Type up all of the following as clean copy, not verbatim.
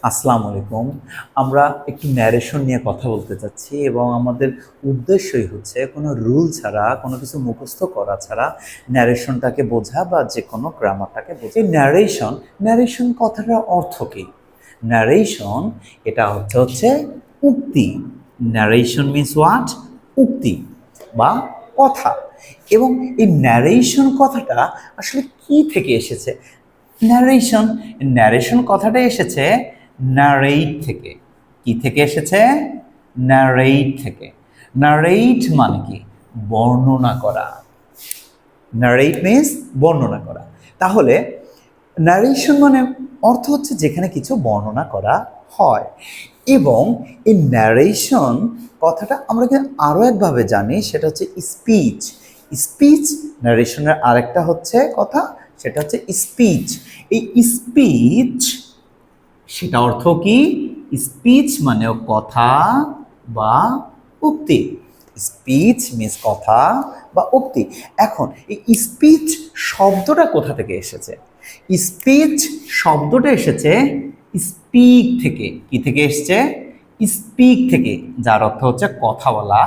আসসালামু আলাইকুম। আমরা একটু ন্যারেশন নিয়ে কথা বলতে চাচ্ছি এবং আমাদের উদ্দেশ্যই হচ্ছে কোনো রুল ছাড়া, কোনো কিছু মুখস্থ করা ছাড়া ন্যারেশনটাকে বোঝা বা যেকোনো গ্রামারটাকে বোঝা। এই ন্যারেশন কথাটার অর্থ কী? ন্যারেশন এটা হচ্ছে উক্তি। Narration means what? উক্তি বা কথা। এবং এই ন্যারেশন কথাটা আসলে কি থেকে এসেছে? ন্যারেশন ন্যারেশন কথাটা এসেছে ন্যারেট থেকে। কি থেকে এসেছে? ন্যারেট থেকে। ন্যারেট মানে কি? বর্ণনা করা। ন্যারেট মিন্স বর্ণনা করা। তাহলে ন্যারেশন মানে অর্থ হচ্ছে যেখানে কিছু বর্ণনা করা হয়। এবং এই ন্যারেশন কথাটা আমরা কিন্তু আরও একভাবে জানি, সেটা হচ্ছে স্পিচ। স্পিচ ন্যারেশনের আরেকটা হচ্ছে কথা, সেটা হচ্ছে স্পিচ। এই স্পিচ সেটা অর্থ কি? স্পিচ মানে কথা বা উক্তি। স্পিচ মিন্স কথা বা উক্তি। এখন এই স্পিচ শব্দটা কোথা থেকে এসেছে? স্পিচ শব্দটা এসেছে স্পিক থেকে। কি থেকে এসেছে? স্পিক থেকে, যার অর্থ হচ্ছে কথা বলা।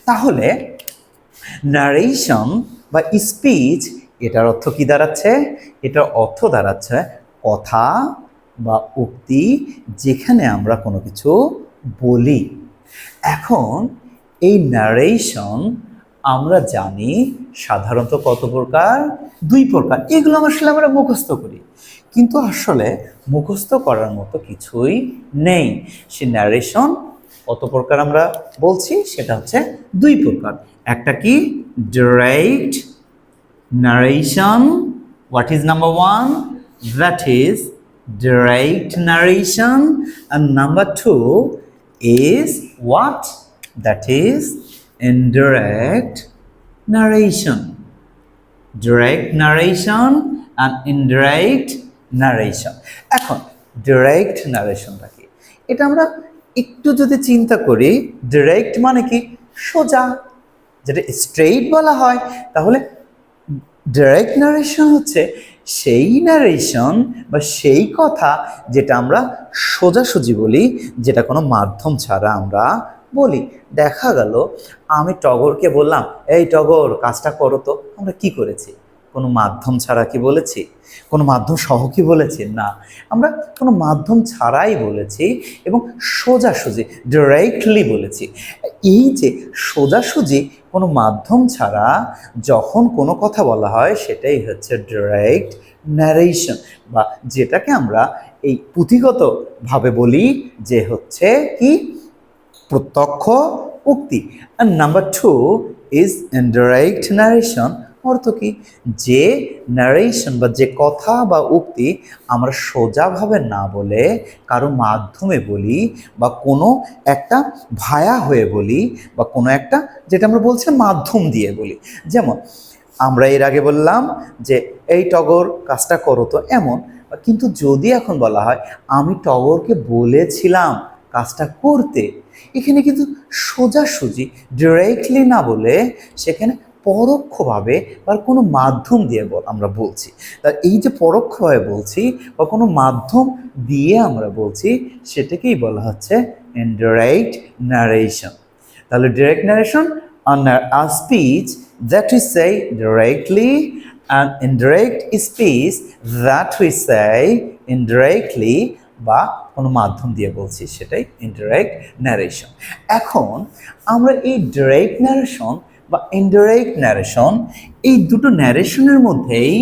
তাহলে ন্যারেশন বা স্পিচ এটার অর্থ কি দাঁড়াচ্ছে? এটার অর্থ দাঁড়াচ্ছে কথা বা উক্তি, যেখানে আমরা কোনো কিছু বলি। এখন এই ন্যারেশন আমরা জানি সাধারণত কত প্রকার? দুই প্রকার। এগুলো আসলে আমরা মুখস্থ করি, কিন্তু আসলে মুখস্থ করার মতো কিছুই নেই। সে ন্যারেশন কত প্রকার আমরা বলছি, সেটা হচ্ছে দুই প্রকার। একটা কি? Direct narration. What is number one? That is direct narration. And number two is what? That is indirect narration. Direct narration and indirect narration. এখন direct narrationটা কি? এটা আমরা একটু যদি চিন্তা করি, direct মানে কি? সোজা, যেটা স্ট্রেইট বলা হয়। তাহলে ডাইরেক্ট ন্যারেশন হচ্ছে সেই ন্যারেশন বা সেই কথা যেটা আমরা সোজাসুজি বলি, যেটা কোনো মাধ্যম ছাড়া আমরা বলি। দেখা গেল আমি টগরকে বললাম, এই টগর কাজটা করো তো। আমরা কি করেছি? কোনো মাধ্যম ছাড়া কি বলেছি? কোনো মাধ্যম সহ কি বলেছি? না, আমরা কোনো মাধ্যম ছাড়াই বলেছি এবং সোজাসুজি ডাইরেক্টলি বলেছি। এই যে সোজাসুজি কোনো মাধ্যম ছাড়া যখন কোনো কথা বলা হয়, সেটাই হচ্ছে ডাইরেক্ট ন্যারেশন, বা যেটাকে আমরা এই পুঁথিগতভাবে বলি যে হচ্ছে কি? প্রত্যক্ষ উক্তি। আর number two is indirect narration. অর্থ কি? যে ন্যারেশন বা যে কথা বা উক্তি আমরা সোজাভাবে না বলে কারো মাধ্যমে বলি, বা কোনো একটা ভায়া হয়ে বলি, বা কোনো একটা যেটা আমরা বলছি মাধ্যম দিয়ে বলি। যেমন আমরা এর আগে বললাম যে এই টগর কাজটা করো তো, এমন। কিন্তু যদি এখন বলা হয় আমি টগরকে বলেছিলাম কাজটা করতে, এখানে কিন্তু সোজাসুজি ডিরেক্টলি না বলে সেখানে পরোক্ষভাবে বা কোনো মাধ্যম দিয়ে আমরা বলছি। তা এই যে পরোক্ষভাবে বলছি বা কোনো মাধ্যম দিয়ে আমরা বলছি, সেটাকেই বলা হচ্ছে ইনডাইরেক্ট ন্যারেশন। তাহলে direct narration a speech that we say directly, and indirect speech that we say indirectly, বা কোনো মাধ্যম দিয়ে বলছি, সেটাই ইনডাইরেক্ট ন্যারেশন। এখন আমরা এই ডাইরেক্ট ন্যারেশন বা ইনডাইরেক্ট ন্যারেশন, এই দুটো ন্যারেশনের মধ্যেই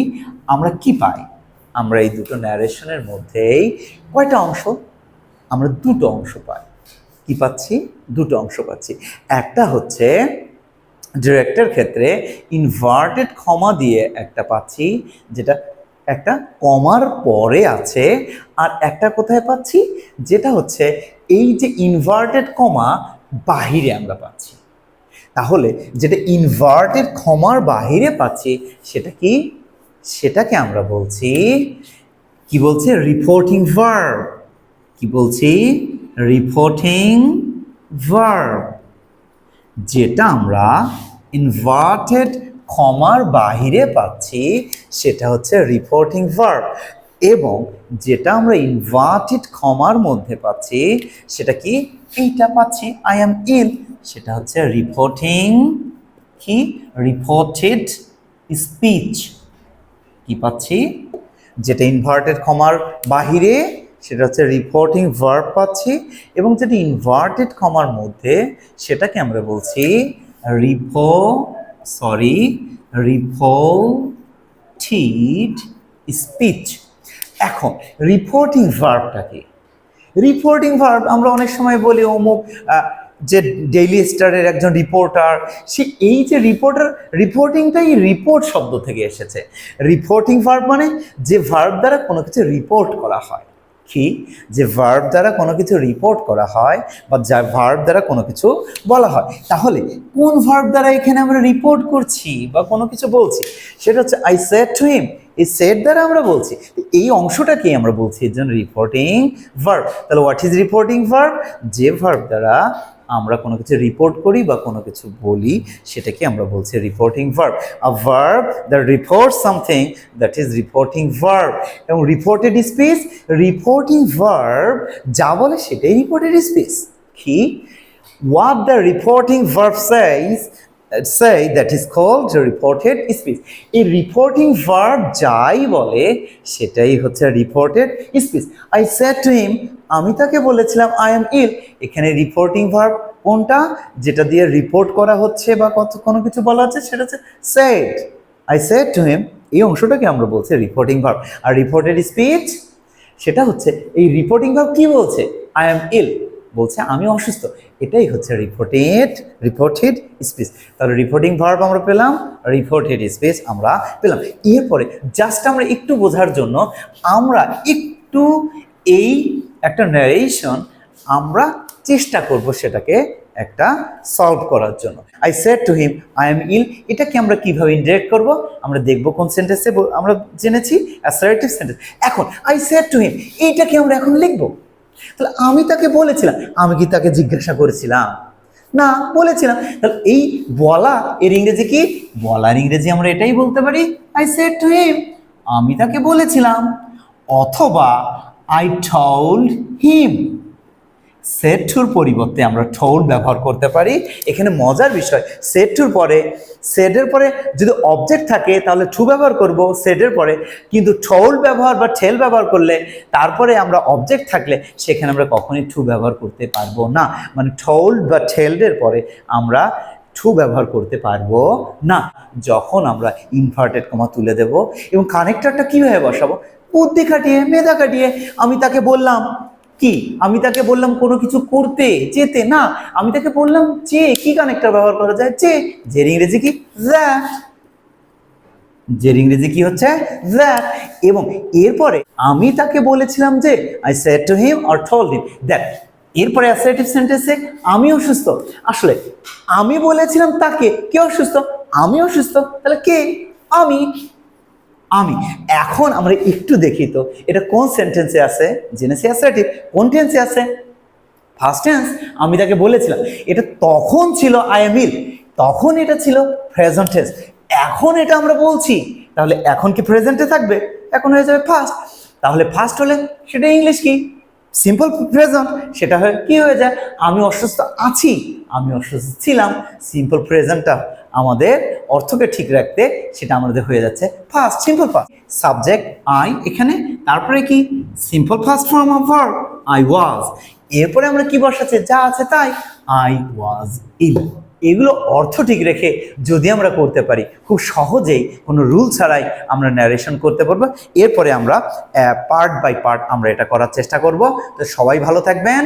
আমরা কি পাই? আমরা এই দুটো ন্যারেশনের মধ্যেই কয়টা অংশ? আমরা দুটো অংশ পাই। কি পাচ্ছি? দুটো অংশ পাচ্ছি। একটা হচ্ছে ডিরেক্টের ক্ষেত্রে ইনভার্টেড কমা দিয়ে একটা পাচ্ছি, যেটা একটা কমার পরে আছে। আর একটা কোথায় পাচ্ছি? যেটা হচ্ছে এই যে ইনভার্টেড কমা বাহিরে আমরা পাচ্ছি। তাহলে যেটা ইনভার্টেড কমার বাহিরে পাচ্ছি, সেটা কি? সেটাকে আমরা বলছি, কি বলছে? Reporting verb. কি বলছি? Reporting verb. যেটা আমরা ইনভার্টেড কমার বাহিরে পাচ্ছি, সেটা হচ্ছে রিপোর্টিং ভার্ব। এবং যেটা আমরা ইনভার্টেড কমার মধ্যে পাচ্ছি সেটা কি, এইটা পাচ্ছি আই এম ইল, সেটা হচ্ছে রিপোর্টিং কি, রিপোর্টেড স্পিচ। কি পাচ্ছি, যেটা ইনভার্টেড কমার বাহিরে সেটা হচ্ছে রিপোর্টিং ভার্ব পাচ্ছি, এবং যেটা ইনভার্টেড কমার মধ্যে সেটাকে আমরা বলছি রিপোর্টেড স্পিচ। এখন রিপোর্টিং ভার্বটা কি? রিপোর্টিং ভার্ব আমরা অনেক সময় বলি অমুক যে ডেইলি স্টারের একজন রিপোর্টার, সে এই যে রিপোর্টার, রিপোর্টিংটাই রিপোর্ট শব্দ থেকে এসেছে। রিপোর্টিং ভার্ব মানে যে ভার্ব দ্বারা কোনো কিছু রিপোর্ট করা হয়। কি, যে ভার্ব দ্বারা কোনো কিছু রিপোর্ট করা হয় বা যা ভার্ব দ্বারা কোনো কিছু বলা হয়। তাহলে কোন ভার্ব দ্বারা এখানে আমরা রিপোর্ট করছি বা কোনো কিছু বলছি? সেটা হচ্ছে আই সেড টু হিম। এই সেড দ্বারা আমরা বলছি, এই অংশটাকে আমরা বলছি এর জন্য রিপোর্টিং ভার্ব। তাহলে হোয়াট ইজ রিপোর্টিং ভার্ব? যে ভার্ব দ্বারা আমরা কোনো কিছু রিপোর্ট করি বা কোনো কিছু বলি সেটাকে আমরা বলছি reporting verb. A verb that reports something, that is reporting verb. এবং রিপোর্টেড স্পিচ, রিপোর্টিং ভার্ব যা বলে সেটাই রিপোর্টেড স্পিচ। কি, what the reporting verb says say that is called reported speech. এই রিপোর্টিং ভার্ব যাই বলে সেটাই হচ্ছে reported speech. I said to হিম, আমি তাকে বলেছিলাম আই এম ইল। এখানে রিপোর্টিং ভার্ব কোনটা, যেটা দিয়ে রিপোর্ট করা হচ্ছে বা কোনো কিছু বলা হচ্ছে, সেটা হচ্ছে said. I said to him, এই অংশটাকে আমরা বলছি রিপোর্টিং ভার্ব। আর রিপোর্টেড স্পিচ সেটা হচ্ছে এই রিপোর্টিং ভার্ব কি বলছে, আই এম ইল বলছে আমি অসুস্থ, এটাই হচ্ছে রিপোর্টেড স্পিচ। তাহলে রিপোর্টিং ভার্ব আমরা পেলাম, রিপোর্টেড স্পিচ আমরা পেলাম। এরপরে জাস্ট আমরা একটু বোঝার জন্য আমরা একটু এই একটা ন্যারেশন আমরা চেষ্টা করব সেটাকে একটা সলভ করার জন্য। I said to him I am ill, এটাকে আমরা কিভাবে ইনডিরেক্ট করব আমরা দেখব কোন সেন্টেন্সে। আমরা জেনেছি অ্যাসার্টিভ সেন্টেন্স। এখন আই সেড টু হিম এইটাকে আমরা এখন লিখবো। তাহলে আমি তাকে বলেছিলাম, আমি কি তাকে জিজ্ঞাসা করেছিলাম? না, বলেছিলাম। তাহলে এই বলা এর ইংরেজি কি? বলার ইংরেজি আমরা এটাই বলতে পারি আই সেড টু হিম, আমি তাকে বলেছিলাম। অথবা আই টোল্ড হিম, সেড টুর পরিবর্তে আমরা টোল্ড ব্যবহার করতে পারি। এখানে মজার বিষয়, সেড টুর পরে, সেডের পরে যদি অবজেক্ট থাকে তাহলে টু ব্যবহার করব সেডের পরে, কিন্তু টোল্ড ব্যবহার বা টেল ব্যবহার করলে তারপরে আমরা অবজেক্ট থাকলে সেখানে আমরা কখনোই টু ব্যবহার করতে পারবো না। মানে টোল্ড বা টেলডের পরে আমরা টু ব্যবহার করতে পারবো না যখন আমরা ইনভার্টেড কমা তুলে দেব। এবং কানেক্টরটা কিভাবে বসাবো? বুদ্ধি খাটিয়ে, মেধা খাটিয়ে। আমি তাকে বললাম কি, আমি তাকে বললাম কোনো কিছু করতে, যেতে না, আমি তাকে বললাম যে, কি কানেক্টর ব্যবহার করা যায়? যে, যের ইংরেজি কি? দ্যাট। যের ইংরেজি কি হচ্ছে? দ্যাট। এবং এরপরে আমি তাকে বলেছিলাম যে, I said to him or told him that. এরপরে অ্যাসার্টিভ সেন্টেন্সে আমি অসুস্থ, আসলে আমি বলেছিলাম তাকে, কে অসুস্থ? আমি অসুস্থ। তাহলে কে? আমি। আমি। এখন আমরা একটু দেখি তো এটা কোন সেন্টেন্সে আছে। জেনেছি অ্যাসার্টিভ, কোন টেন্সে আছে? First tense. আমি তাকে বলেছিলাম, এটা তখন ছিল আই এম ইল, তখন এটা ছিল প্রেজেন্ট টেন্স। এখন এটা আমরা বলছি, তাহলে এখন কি প্রেজেন্টে থাকবে? এখন হয়ে যাবে ফার্স্ট। তাহলে ফার্স্ট হলে সেটা ইংলিশ কি? Simple present. সেটা হয় কি হয়ে যায়? আমি অসুস্থ আছি, আমি অসুস্থ ছিলাম। সিম্পল প্রেজেন্টটা আমাদের অর্থকে ঠিক রাখতে সেটা আমাদের হয়ে যাচ্ছে first, simple first. Subject I এখানে, তারপরে কি? Simple first form of verb I was. এরপরে আমরা কি বসাচ্ছি? যা আছে তাই, আই ওয়াজ ইল। এগুলো অর্থ ঠিক রেখে যদি আমরা করতে পারি, খুব সহজেই কোনো রুল ছাড়াই আমরা ন্যারেশন করতে পারবো। এরপরে আমরা পার্ট বাই পার্ট আমরা এটা করার চেষ্টা করব। তো সবাই ভালো থাকবেন।